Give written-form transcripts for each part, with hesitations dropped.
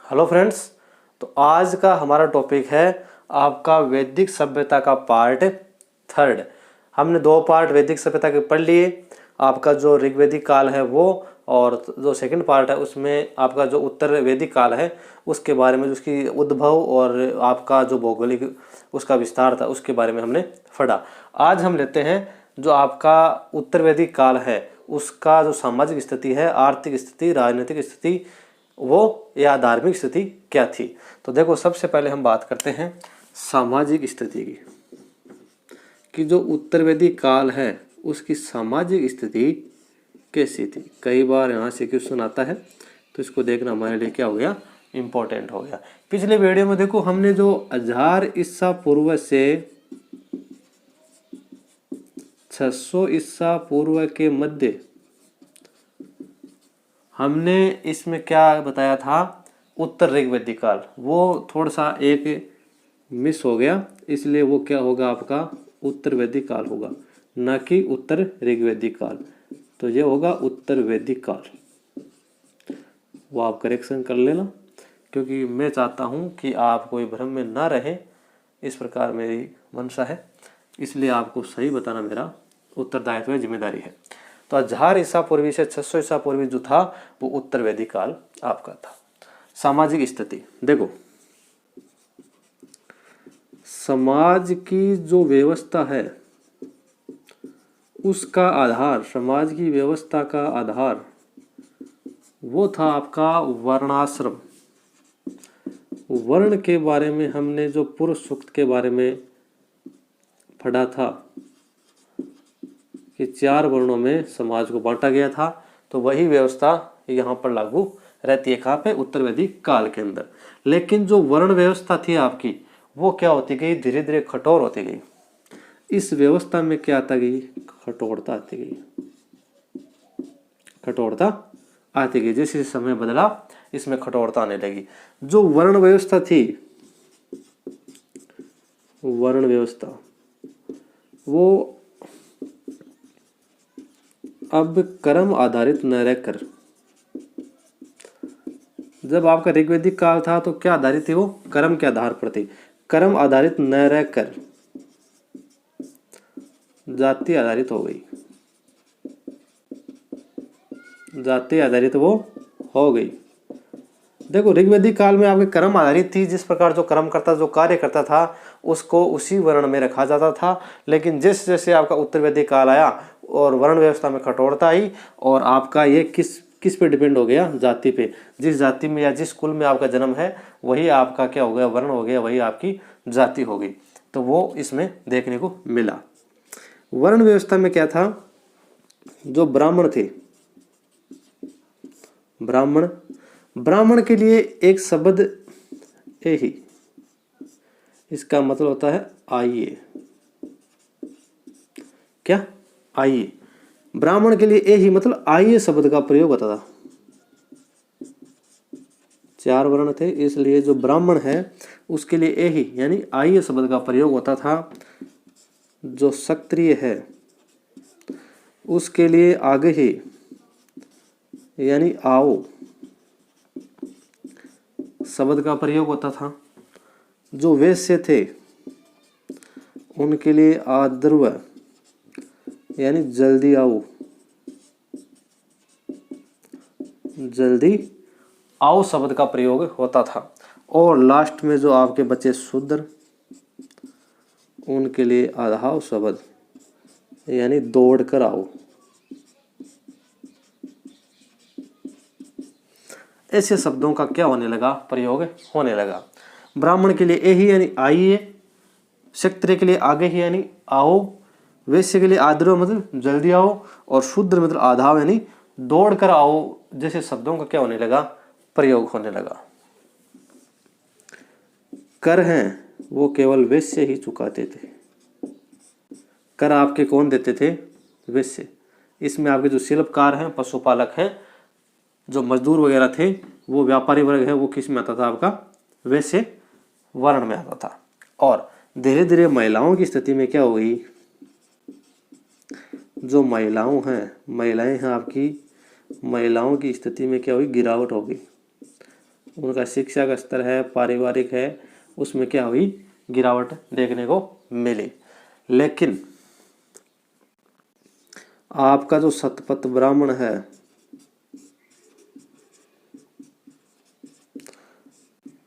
Hello friends. तो आज का हमारा टॉपिक है आपका वैदिक सभ्यता का पार्ट थर्ड। हमने दो पार्ट वैदिक सभ्यता के पढ़ लिए। आपका जो ऋग्वैदिक काल है वो, और जो सेकंड पार्ट है उसमें आपका जो उत्तर वैदिक काल है उसके बारे में, उसकी उद्भव और आपका जो भौगोलिक उसका विस्तार था उसके बारे में हमने पढ़ा। आज हम लेते हैं जो आपका उत्तर वैदिक काल है उसका जो सामाजिक स्थिति है, आर्थिक स्थिति, राजनीतिक स्थिति वो या धार्मिक स्थिति क्या थी। तो देखो, सबसे पहले हम बात करते हैं सामाजिक स्थिति की कि जो उत्तर वैदिक काल है उसकी सामाजिक स्थिति कैसी थी। कई बार यहाँ से क्वेश्चन आता है तो इसको देखना हमारे लिए क्या हो गया, इम्पोर्टेंट हो गया। पिछले वीडियो में देखो हमने जो 1000 ईसा पूर्व से 600 ईसा पूर्व के मध्य हमने इसमें क्या बताया था, उत्तर ऋग्वैदिक काल, वो थोड़ा सा एक मिस हो गया, इसलिए वो क्या होगा आपका उत्तर वैदिक काल होगा, न कि उत्तर ऋग्वैदिक काल। तो ये होगा उत्तर वैदिक काल, वो आप करेक्शन कर लेना, क्योंकि मैं चाहता हूँ कि आप कोई भ्रम में ना रहें, इस प्रकार मेरी मंशा है, इसलिए आपको सही बताना मेरा उत्तरदायित्व है, जिम्मेदारी है। तो 1000 ईसा पूर्वी से 600 ईसा पूर्वी जो था वो उत्तर वैदिक काल आपका था। सामाजिक स्थिति देखो, समाज की जो व्यवस्था है उसका आधार, समाज की व्यवस्था का आधार वो था आपका वर्णाश्रम। वर्ण के बारे में हमने जो पुरुष सूक्त के बारे में पढ़ा था कि 4 वर्णों में समाज को बांटा गया था, तो वही व्यवस्था यहाँ पर लागू रहती है। कहाँ पे? उत्तर वैदिक काल के अंदर। लेकिन जो वर्ण व्यवस्था थी आपकी वो क्या होती गई, धीरे धीरे कठोर होती गई। इस व्यवस्था में क्या आता गई, कठोरता आती गई, कठोरता आती गई। जैसे समय बदला इसमें कठोरता आने लगी। जो वर्ण व्यवस्था थी, वर्ण व्यवस्था वो अब कर्म आधारित न रहकर, जब आपका ऋग्वैदिक काल था तो क्या आधारित थी, वो कर्म के आधार पर थी। कर्म आधारित न रहकर जाति आधारित हो गई, जाति आधारित वो हो गई। देखो, ऋग्वैदिक काल में आपके कर्म आधारित थी, जिस प्रकार जो कर्म करता, जो कार्य करता था उसको उसी वर्ण में रखा जाता था। लेकिन जैसे जैसे आपका उत्तर वैदिक काल आया और वर्ण व्यवस्था में कठोरता आई, और आपका ये किस किस पे डिपेंड हो गया, जाति पे। जिस जाति में या जिस कुल में आपका जन्म है वही आपका क्या हो गया, वर्ण हो गया, वही आपकी जाति हो गई। तो वो इसमें देखने को मिला। वर्ण व्यवस्था में क्या था, जो ब्राह्मण थे, ब्राह्मण, ब्राह्मण के लिए एक शब्द ए ही, इसका मतलब होता है आइए। क्या? आइए। ब्राह्मण के लिए ए ही मतलब आइए शब्द का प्रयोग होता था। 4 वर्ण थे, इसलिए जो ब्राह्मण है उसके लिए ए ही यानी आइए शब्द का प्रयोग होता था। जो क्षत्रिय है उसके लिए आगे ही यानी आओ शब्द का प्रयोग होता था। जो वैश्य थे उनके लिए आद्रव यानी जल्दी आओ, जल्दी आओ शब्द का प्रयोग होता था। और लास्ट में जो आपके बचे शूद्र, उनके लिए आधाव शब्द यानी दौड़ कर आओ। ऐसे शब्दों का क्या होने लगा, प्रयोग होने लगा। ब्राह्मण के लिए ए ही यानी आइए, क्षत्रिय के लिए आगे ही यानी आओ, वैश्य के लिए आद्रव मतलब जल्दी आओ, और शूद्र मतलब आधाव यानी दौड़ कर आओ। जैसे शब्दों का क्या होने लगा, प्रयोग होने लगा। कर हैं वो केवल वैश्य ही चुकाते थे। कर आपके कौन देते थे, वैश्य। इसमें आपके जो शिल्पकार हैं, पशुपालक हैं, जो मजदूर वगैरह थे, वो व्यापारी वर्ग है, वो किस में आता था, आपका वैश्य वर्ण में आता था। और धीरे धीरे महिलाओं की स्थिति में क्या हो गई, जो महिलाएं हैं आपकी, महिलाओं की स्थिति में क्या हुई, गिरावट हो गई। उनका शिक्षा का स्तर है, पारिवारिक है, उसमें क्या हुई, गिरावट देखने को मिली। लेकिन आपका जो शतपथ ब्राह्मण है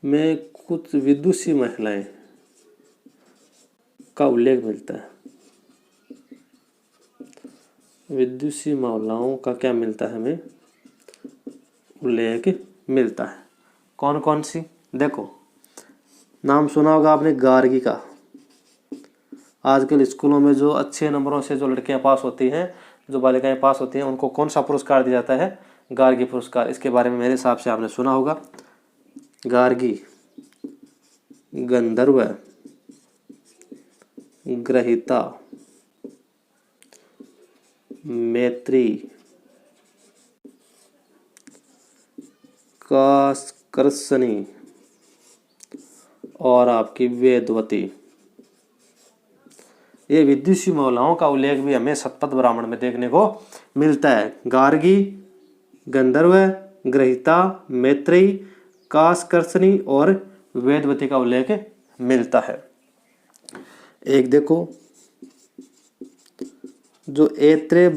में कुछ विदुषी महिलाएं का उल्लेख मिलता है। विदुषी महिलाओं का क्या मिलता है, हमें उल्लेख मिलता है। कौन कौन सी, देखो नाम सुना होगा आपने गार्गी का। आजकल स्कूलों में जो अच्छे नंबरों से जो लड़कियां पास होती हैं, जो बालिकाएं पास होती हैं, उनको कौन सा पुरस्कार दिया जाता है, गार्गी पुरस्कार। इसके बारे में मेरे हिसाब से आपने सुना होगा। गार्गी, गंधर्व, ग्रहिता, मैत्री, कास्कर्षणी और आपकी वेदवती। ये विदुषी महिलाओं का उल्लेख भी हमें शतपथ ब्राह्मण में देखने को मिलता है। गार्गी, गंधर्व, ग्रहिता, मैत्री, कास्कर्षणी और वेदवती का उल्लेख मिलता है। एक देखो जो ऐत्रेय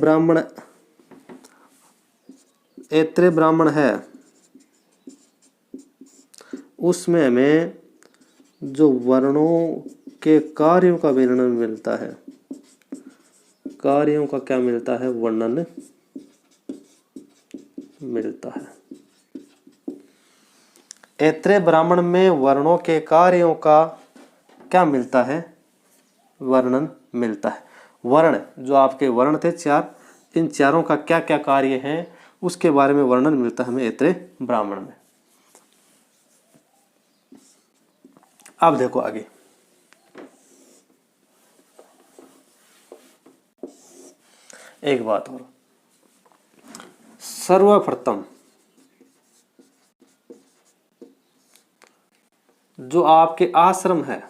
ब्राह्मण है, उसमें हमें जो वर्णों के कार्यों का वर्णन मिलता है। कार्यों का क्या मिलता है, वर्णन मिलता है। ऐत्रेय ब्राह्मण में वर्णों के कार्यों का क्या मिलता है, वर्णन मिलता है। वर्ण, जो आपके वर्ण थे चार, इन चारों का क्या क्या कार्य हैं उसके बारे में वर्णन मिलता है हमें ऐत्रेय ब्राह्मण में। अब देखो आगे, एक बात और, सर्वप्रथम जो आपके आश्रम है,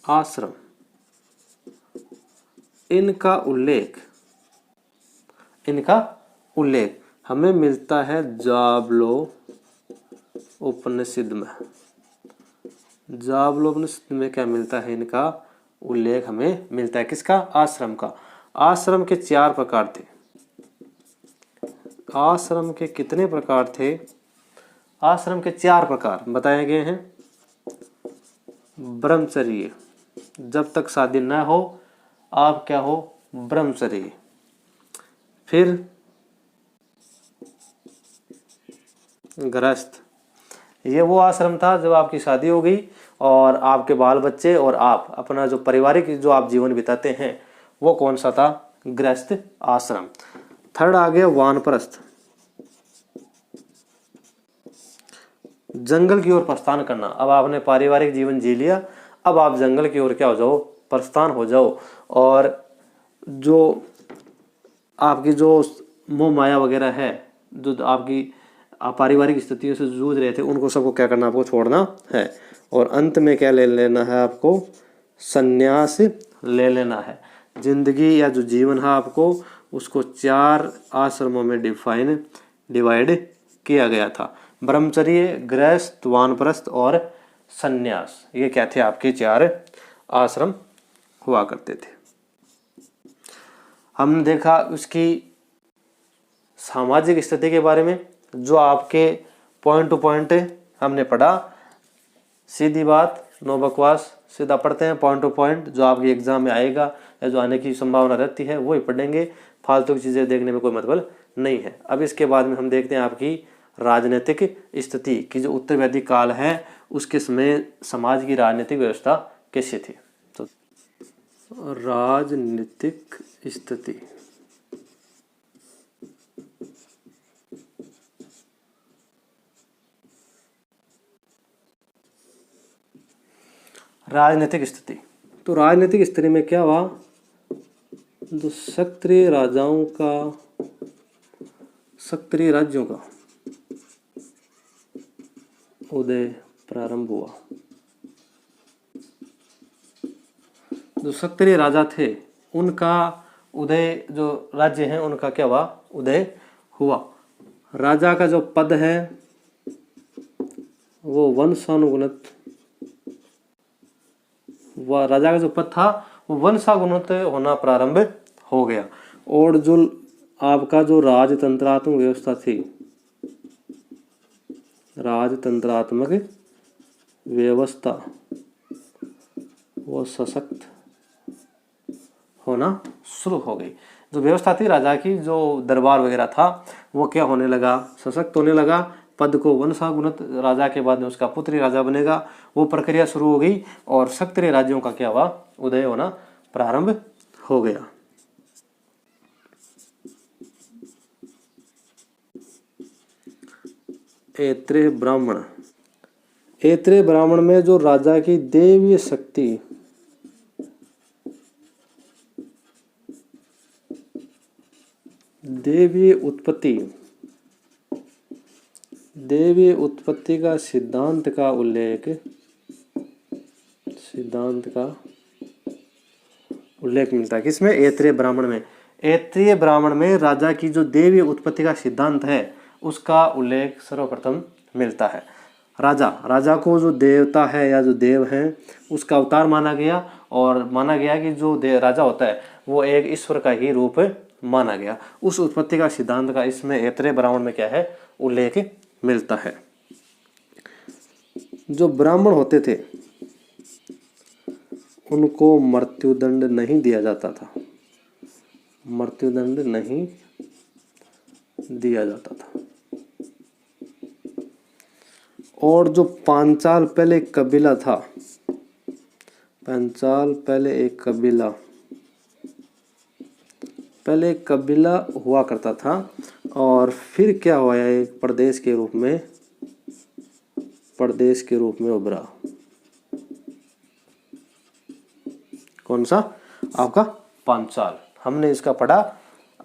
आश्रम, इनका उल्लेख हमें मिलता है जाबलो उपनिषद में। जाबलो उपनिषद में क्या मिलता है, इनका उल्लेख हमें मिलता है। किसका, आश्रम का। आश्रम के 4 प्रकार थे। आश्रम के कितने प्रकार थे, आश्रम के 4 प्रकार बताए गए हैं। ब्रह्मचर्य, जब तक शादी न हो आप क्या हो, ब्रह्मचर्य। फिर गृहस्थ, ये वो आश्रम था जब आपकी शादी हो गई और आपके बाल बच्चे और आप अपना जो पारिवारिक जो आप जीवन बिताते हैं वो कौन सा था, गृहस्थ आश्रम। थर्ड आ गया वानप्रस्थ, जंगल की ओर प्रस्थान करना। अब आपने पारिवारिक जीवन जी लिया, अब आप जंगल की ओर क्या हो जाओ, प्रस्थान हो जाओ, और जो आपकी जो मोह माया वगैरह है, जो आपकी पारिवारिक स्थितियों से जूझ रहे थे, उनको सबको क्या करना, आपको छोड़ना है। और अंत में क्या ले लेना है, आपको संन्यास ले लेना है। जिंदगी या जो जीवन है आपको, उसको 4 आश्रमों में डिवाइड किया गया था। ब्रह्मचर्य, गृहस्थ, वानप्रस्थ और संन्यास, ये क्या थे, आपके 4 आश्रम हुआ करते थे। हमने देखा उसकी सामाजिक स्थिति के बारे में, जो आपके पॉइंट टू पॉइंट हमने पढ़ा। सीधी बात, नो बकवास, सीधा पढ़ते हैं पॉइंट टू पॉइंट, जो आपके एग्जाम में आएगा या जो आने की संभावना रहती है वही पढ़ेंगे। फालतू की चीज़ें देखने में कोई मतलब नहीं है। अब इसके बाद में हम देखते हैं आपकी राजनीतिक स्थिति की, जो उत्तर वैदिक काल है उसके समय समाज की राजनीतिक व्यवस्था कैसी थी। तो राजनीतिक स्थिति, राजनीतिक स्थिति, तो राजनीतिक स्थिति में क्या हुआ, जो क्षत्रिय राजाओं का, क्षत्रिय राज्यों का उदय प्रारंभ हुआ। जो क्षत्रिय राजा थे उनका उदय, जो राज्य हैं उनका क्या हुआ, उदय हुआ। राजा का जो पद है वो वंशानुगुणित, वह राजा का जो पद था वो वंशानुगुणित होना प्रारंभ हो गया। और जो आपका जो राजतंत्रात्मक व्यवस्था थी, राजतंत्रात्मक व्यवस्था वो सशक्त होना शुरू हो गई। जो व्यवस्था थी राजा की, जो दरबार वगैरह था वो क्या होने लगा, सशक्त होने लगा। पद को वंशानुगुणित, राजा के बाद में उसका पुत्र ही राजा बनेगा, वो प्रक्रिया शुरू हो गई और क्षत्रिय राज्यों का क्या हुआ, उदय होना प्रारंभ हो गया। ऐत्रेय ब्राह्मण, ऐत्रेय ब्राह्मण में जो राजा की दैवीय शक्ति, दैवीय उत्पत्ति, दैवीय उत्पत्ति का सिद्धांत का उल्लेख, सिद्धांत का उल्लेख मिलता है किसमें, ऐत्रेय ब्राह्मण में। ऐत्रेय ब्राह्मण में राजा की जो दैवीय उत्पत्ति का सिद्धांत है उसका उल्लेख सर्वप्रथम मिलता है। राजा को जो देवता है या जो देव है उसका अवतार माना गया, और माना गया कि जो राजा होता है वो एक ईश्वर का ही रूप माना गया। उस उत्पत्ति का सिद्धांत का इसमें ऐत्रेय ब्राह्मण में क्या है, उल्लेख मिलता है। जो ब्राह्मण होते थे उनको मृत्युदंड नहीं दिया जाता था, मृत्युदंड नहीं दिया जाता था। और जो पांचाल पहले कबीला था, पांचाल पहले एक कबीला, पहले एक कबीला हुआ करता था और फिर क्या हुआ, एक प्रदेश के रूप में, प्रदेश के रूप में उभरा। कौन सा, आपका पांचाल। हमने इसका पढ़ा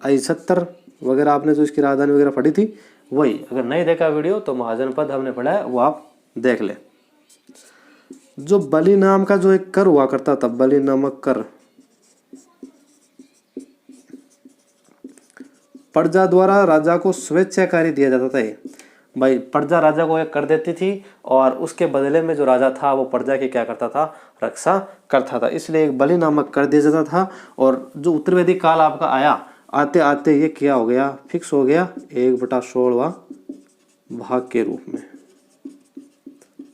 I70 वगैरह, आपने जो इसकी राजधानी वगैरह पढ़ी थी वही। अगर नहीं देखा वीडियो तो महाजनपद हमने पढ़ा है, वो आप देख ले। जो बलि नाम का जो एक कर हुआ करता था, बलि नामक कर, प्रजा द्वारा राजा को स्वेच्छाकारी दिया जाता था। भाई प्रजा राजा को एक कर देती थी और उसके बदले में जो राजा था वो प्रजा की क्या करता था, रक्षा करता था। इसलिए एक बलि नामक कर दिया जाता था। और जो उत्तरवैदिक काल आपका आया, आते आते ये क्या हो गया, फिक्स हो गया 1/16 भाग के रूप में,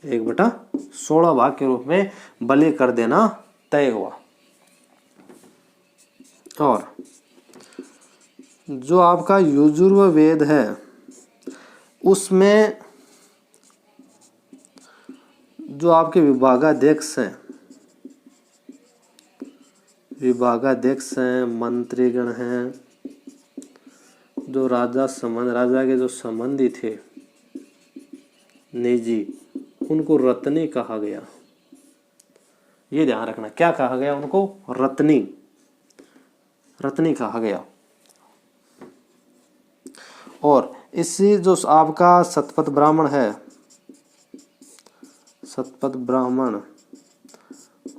1/16 भाग के रूप में बलि कर देना तय हुआ। और जो आपका यजुर्वेद है उसमें जो आपके विभागाध्यक्ष हैं, विभागाध्यक्ष हैं, मंत्रीगण हैं, जो राजा के जो संबंधी थे निजी, उनको रत्नी कहा गया। ये ध्यान रखना, क्या कहा गया उनको, रत्नी, रत्नी कहा गया। और इसी जो आपका शतपथ ब्राह्मण है, शतपथ ब्राह्मण,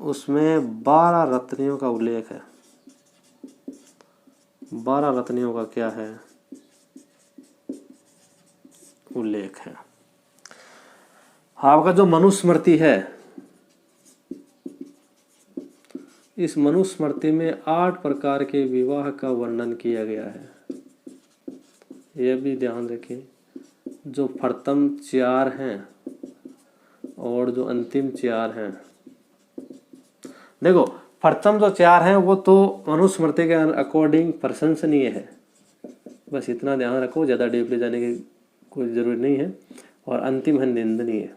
उसमें 12 रत्नियों का उल्लेख है। 12 रत्नियों का क्या है, उल्लेख है। आपका जो मनुस्मृति है, इस मनुस्मृति में 8 प्रकार के विवाह का वर्णन किया गया है। यह भी ध्यान रखें, जो प्रथम 4 हैं और जो अंतिम 4 हैं। देखो प्रथम जो 4 हैं वो तो मनुस्मृति के अकॉर्डिंग प्रशंसनीय है, बस इतना ध्यान रखो, ज़्यादा डीपली जाने की कोई जरूरी नहीं है। और अंतिम है निंदनीय,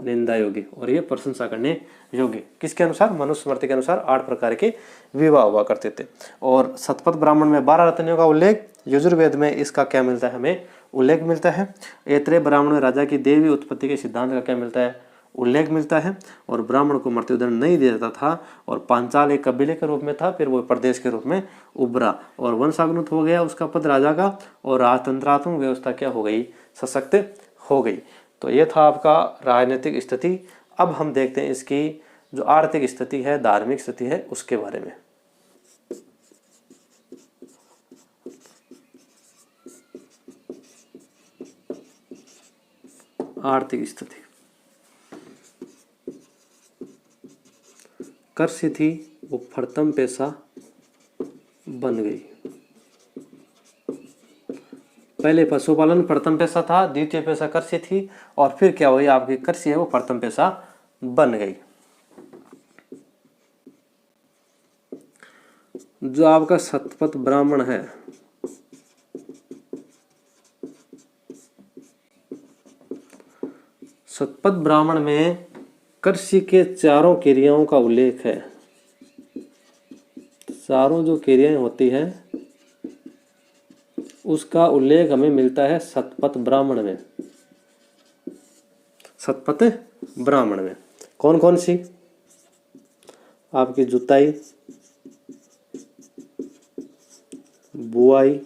निंदा योग्य, और ये प्रशंसा करने योग्य। किसके अनुसार, मनुस्मृति के अनुसार 8 प्रकार के विवाह हुआ करते थे। और शतपथ ब्राह्मण में 12 रत्नियों का उल्लेख, यजुर्वेद में इसका क्या मिलता है, हमें उल्लेख मिलता है। ऐत्रेय ब्राह्मण में राजा की देवी उत्पत्ति के सिद्धांत का क्या मिलता है, उल्लेख मिलता है। और ब्राह्मण को मृत्युदंड नहीं दिया जाता था। और पांचाल एक कबीले के रूप में था, फिर वो प्रदेश के रूप में उभरा और वंशानुगत हो गया उसका पद राजा का, और राजतंत्रात्मक व्यवस्था क्या हो गई, सशक्त हो गई। तो ये था आपका राजनीतिक स्थिति। अब हम देखते हैं इसकी जो आर्थिक स्थिति है, धार्मिक स्थिति है, उसके बारे में। आर्थिक स्थिति। कृषि थी वो प्रथम पेशा बन गई। पहले पशुपालन प्रथम पेशा था, द्वितीय पेशा कृषि थी, और फिर क्या हुई आपकी कृषि है वो प्रथम पेशा बन गई। जो आपका शतपथ ब्राह्मण है, शतपथ ब्राह्मण में कृषि के चारों क्रियाओं का उल्लेख है। चारों जो क्रियाएं होती हैं उसका उल्लेख हमें मिलता है शतपथ ब्राह्मण में। शतपथ ब्राह्मण में कौन कौन सी? आपकी जुताई, बुआई,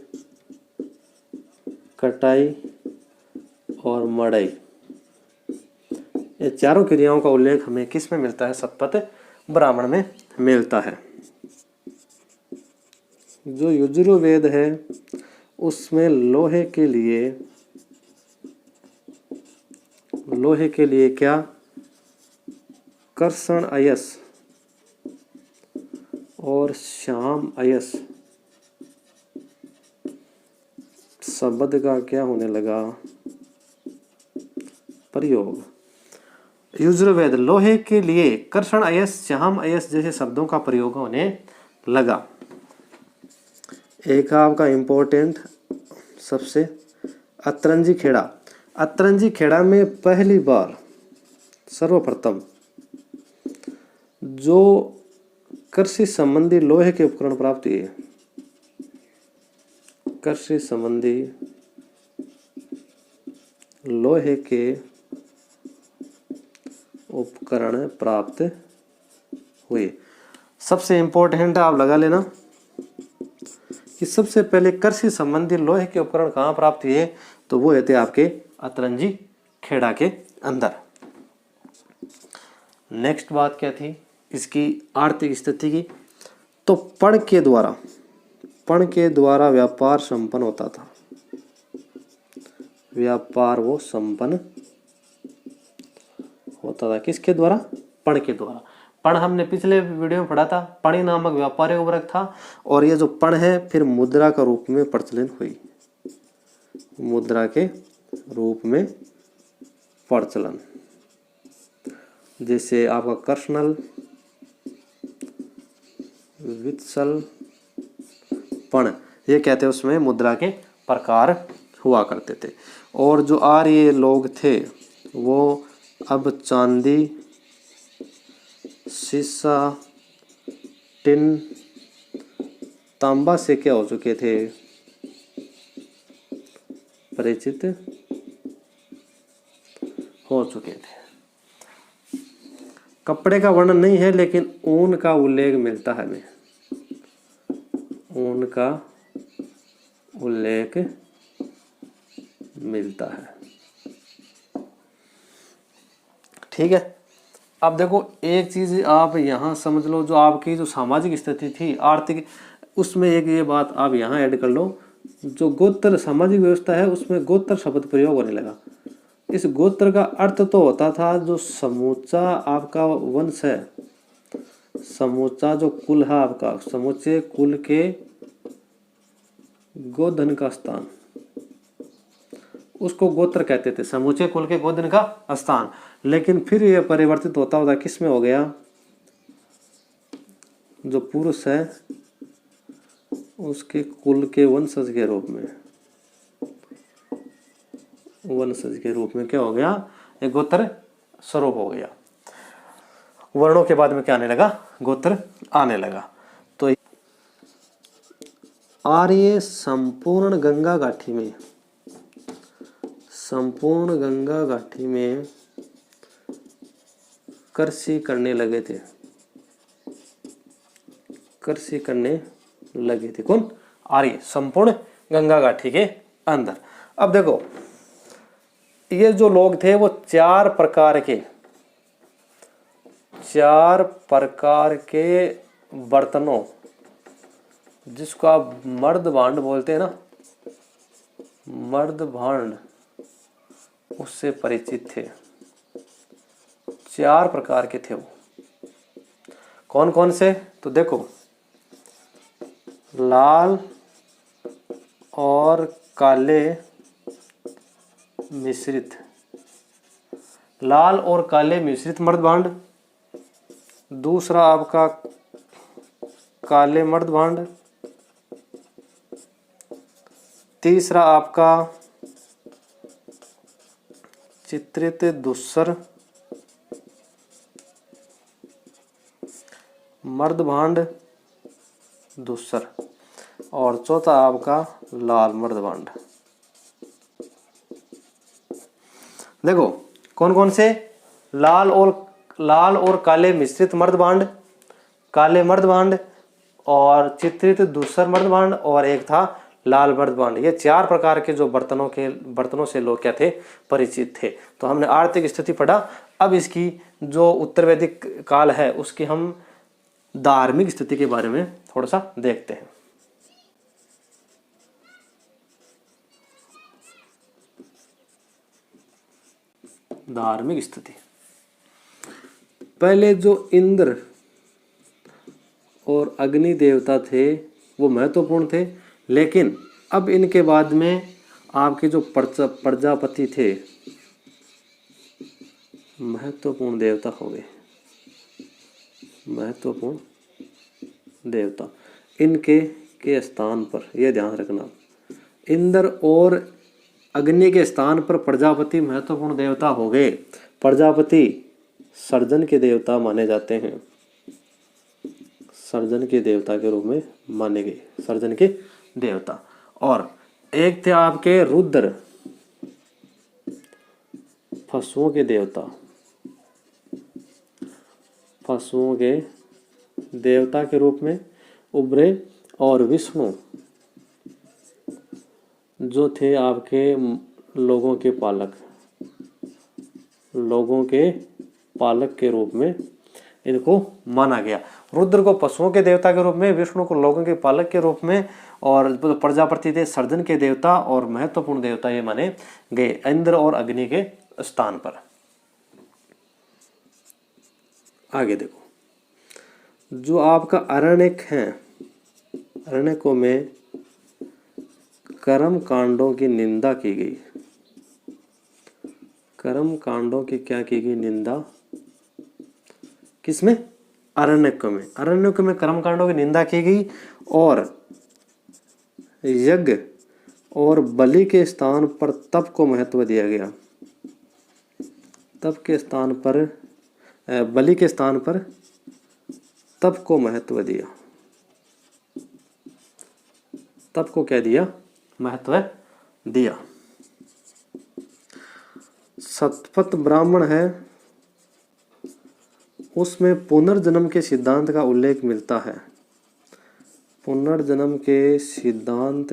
कटाई और मड़ाई, ये चारों क्रियाओं का उल्लेख हमें किस में मिलता है? शतपथ ब्राह्मण में मिलता है। जो यजुर्वेद है उसमें लोहे के लिए क्या? कर्षण अयस और श्याम अयस शब्द का क्या होने लगा? प्रयोग। यजुर्वेद लोहे के लिए कर्षण अयस, श्याम अयस जैसे शब्दों का प्रयोग होने लगा। एक आपका इम्पोर्टेंट सबसे अतरंजी खेड़ा। अतरंजी खेड़ा में पहली बार सर्वप्रथम जो कृषि संबंधी लोहे के उपकरण प्राप्त हुए, कृषि संबंधी लोहे के उपकरण प्राप्त हुए। सबसे इम्पोर्टेंट आप लगा लेना कि सबसे पहले कृषि संबंधी लोहे के उपकरण कहाँ प्राप्त हुए, तो वो थे आपके अतरंजी खेड़ा के अंदर। नेक्स्ट बात क्या थी इसकी? आर्थिक स्थिति की। तो पण के द्वारा व्यापार संपन्न होता था। व्यापार वो संपन्न होता था किसके द्वारा? पण के द्वारा। पण हमने पिछले वीडियो में पढ़ा था, पणी नामक व्यापारिक वर्ग था, और ये जो पण है फिर मुद्रा का रूप में प्रचलन हुई। मुद्रा के रूप में प्रचलन, जैसे आपका कर्षणल, वित्सल, पण, ये कहते हैं उसमें मुद्रा के प्रकार हुआ करते थे। और जो आर्य लोग थे वो अब चांदी, शीशा, टिन, तांबा से क्या हो चुके थे? परिचित हो चुके थे। कपड़े का वर्णन नहीं है लेकिन ऊन का उल्लेख मिलता है हमें। ऊन का उल्लेख मिलता है। ठीक है। अब देखो एक चीज आप यहां समझ लो, जो आपकी जो सामाजिक स्थिति थी आर्थिक, उसमें एक ये बात आप यहां ऐड कर लो, जो गोत्र सामाजिक व्यवस्था है उसमें गोत्र शब्द प्रयोग होने लगा। इस गोत्र का अर्थ तो होता था जो समूचा आपका वंश है, समूचा जो कुल है आपका, समूचे कुल के गोधन का स्थान, उसको गोत्र कहते थे, समूचे कुल के गोधन का स्थान। लेकिन फिर यह परिवर्तित होता होता किस में हो गया? जो पुरुष है उसके कुल के वंशज के रूप में, वंशज के रूप में क्या हो गया? एक गोत्र स्वरूप हो गया। वर्णों के बाद में क्या आने लगा? गोत्र आने लगा। तो आर्य संपूर्ण गंगा घाटी में कृषि करने लगे थे। कृषि करने लगे थे कौन? आर्य, संपूर्ण गंगा घाटी के अंदर। अब देखो ये जो लोग थे वो चार प्रकार के बर्तनों, जिसको आप मर्द भांड बोलते हैं ना, मर्द भांड, उससे परिचित थे। 4 प्रकार के थे वो। कौन कौन से? तो देखो, लाल और काले मिश्रित, लाल और काले मिश्रित मर्दभांड। दूसरा आपका काले मर्दभांड। तीसरा आपका चित्रित धूसर मर्दभांड धूसर। और चौथा आपका लाल मर्दभांड। देखो कौन कौन से? लाल और काले मिश्रित मर्दभांड, काले मर्दभांड और चित्रित धूसर मर्दभांड, और एक था लाल मर्दभांड। ये 4 प्रकार के जो बर्तनों से लोग क्या थे? परिचित थे। तो हमने आर्थिक स्थिति पढ़ा। अब इसकी जो उत्तर वैदिक काल है उसकी हम धार्मिक स्थिति के बारे में थोड़ा सा देखते हैं। धार्मिक स्थिति, पहले जो इंद्र और अग्नि देवता थे वो महत्वपूर्ण थे, लेकिन अब इनके बाद में आपके जो प्रजापति थे महत्वपूर्ण देवता हो गए। महत्वपूर्ण देवता इनके के स्थान पर, यह ध्यान रखना, इंद्र और अग्नि के स्थान पर प्रजापति महत्वपूर्ण देवता हो गए। प्रजापति सर्जन के देवता माने जाते हैं, सर्जन के देवता के रूप में माने गए, सर्जन के देवता। और एक थे आपके रुद्र, पशुओं के देवता, पशुओं के देवता के रूप में उभरे। और विष्णु जो थे आपके लोगों के पालक, लोगों के पालक के रूप में इनको माना गया। रुद्र को पशुओं के देवता के रूप में, विष्णु को लोगों के पालक के रूप में, और प्रजापति थे सर्जन के देवता और महत्वपूर्ण देवता ये माने गए इंद्र और अग्नि के स्थान पर। आगे देखो, जो आपका अरण्यक है, अरण्यकों में कर्म कांडों की निंदा की गई। कर्म कांडों की क्या की गई? निंदा। किसमें? अरण्यकों में। अरण्यकों में कर्म कांडों की निंदा की गई। और यज्ञ और बलि के स्थान पर तप को महत्व दिया गया। तप के स्थान पर, बलि के स्थान पर तप को महत्व दिया। तप को क्या दिया? महत्व दिया। शतपथ ब्राह्मण है, उसमें पुनर्जन्म के सिद्धांत का उल्लेख मिलता है। पुनर्जन्म के सिद्धांत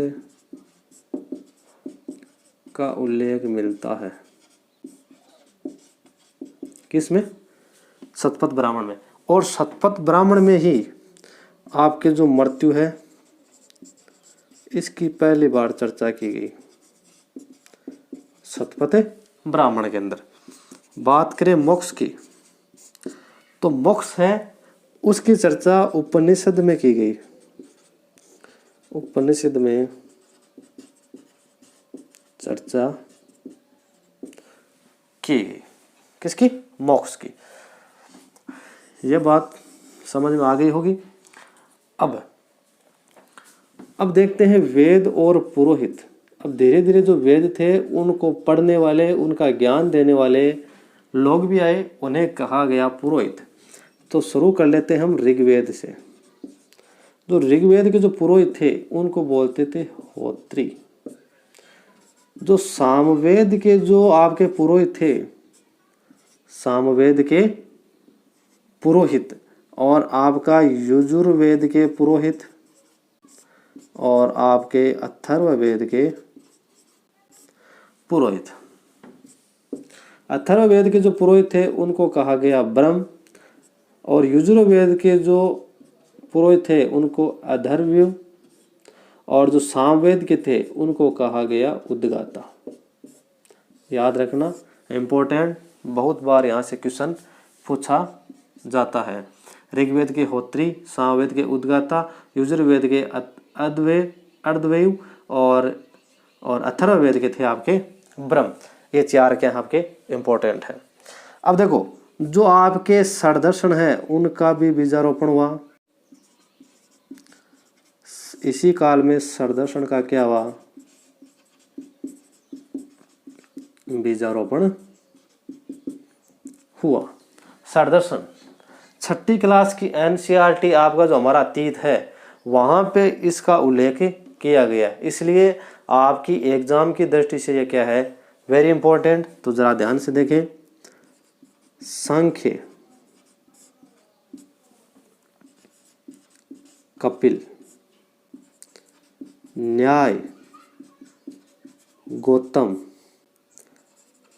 का उल्लेख मिलता है किसमें? शतपथ ब्राह्मण में। और शतपथ ब्राह्मण में ही आपके जो मृत्यु है इसकी पहली बार चर्चा की गई। शतपथ ब्राह्मण के अंदर बात करें मोक्ष की, तो मोक्ष है उसकी चर्चा उपनिषद में की गई। उपनिषद में चर्चा की गई किसकी? मोक्ष की। यह बात समझ में आ गई होगी। अब देखते हैं वेद और पुरोहित। अब धीरे धीरे जो वेद थे उनको पढ़ने वाले, उनका ज्ञान देने वाले लोग भी आए, उन्हें कहा गया पुरोहित। तो शुरू कर लेते हैं हम ऋग्वेद से। जो ऋग्वेद के जो पुरोहित थे उनको बोलते थे होत्री। जो सामवेद के जो आपके पुरोहित थे, सामवेद के पुरोहित, और आपका यजुर्वेद के पुरोहित, और आपके अथर्ववेद के पुरोहित। अथर्ववेद के जो पुरोहित थे उनको कहा गया ब्रह्म, और यजुर्वेद के जो पुरोहित थे उनको अथर्ववेद, और जो सामवेद के थे उनको कहा गया उद्गाता। याद रखना, इम्पोर्टेंट, बहुत बार यहाँ से क्वेश्चन पूछा जाता है। ऋग्वेद के होत्री, सामवेद के उद्गाता, यजुर्वेद के अर्धवेयु और अथर्ववेद के थे आपके ब्रह्म। ये 4 क्या आपके इम्पोर्टेंट है। अब देखो जो आपके षडदर्शन है उनका भी बीजारोपण हुआ। इसी काल में षडदर्शन का क्या हुआ? बीजारोपण हुआ। षडदर्शन 6ठी क्लास की NCERT आपका जो हमारा अतीत है वहां पे इसका उल्लेख किया गया, इसलिए आपकी एग्जाम की दृष्टि से ये क्या है, वेरी इंपॉर्टेंट। तो जरा ध्यान से देखें, सांख्य, कपिल, न्याय, गौतम,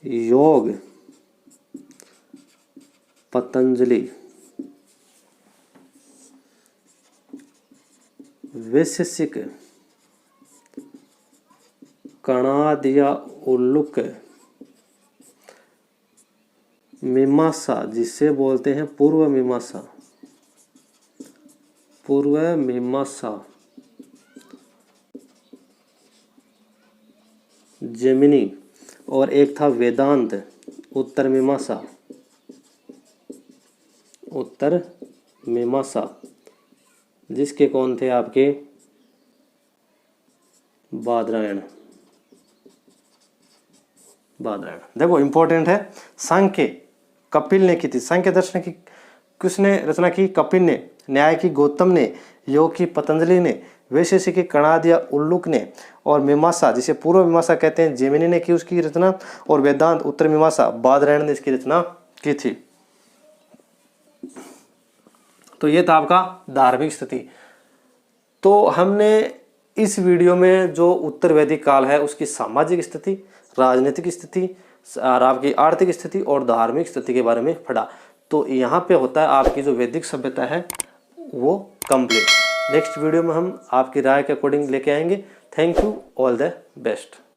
योग, पतंजलि, वैशेषिक, कणादया उल्लुक, मीमांसा जिसे बोलते हैं पूर्व मीमांसा, पूर्व मीमांसा, जेमिनी, और एक था वेदांत, उत्तर मीमांसा, उत्तर मीमांसा, जिसके कौन थे आपके बादरायण। बादरायण देखो इंपॉर्टेंट है। सांख्य कपिल ने की थी, सांख्य दर्शन की किसने रचना की? कपिल ने। न्याय की गौतम ने, योग की पतंजलि ने, वैशेषिक की कणादया उल्लुक ने, और मीमांसा जिसे पूर्व मीमांसा कहते हैं जेमिनी ने की उसकी रचना, और वेदांत उत्तर मीमांसा बादरायण ने इसकी रचना की थी। तो ये था आपका धार्मिक स्थिति। तो हमने इस वीडियो में जो उत्तर वैदिक काल है उसकी सामाजिक स्थिति, राजनीतिक स्थिति और आपकी आर्थिक स्थिति और धार्मिक स्थिति के बारे में पढ़ा। तो यहाँ पे होता है आपकी जो वैदिक सभ्यता है वो कंप्लीट। नेक्स्ट वीडियो में हम आपकी राय के अकॉर्डिंग लेके आएंगे। Thank you, all the best.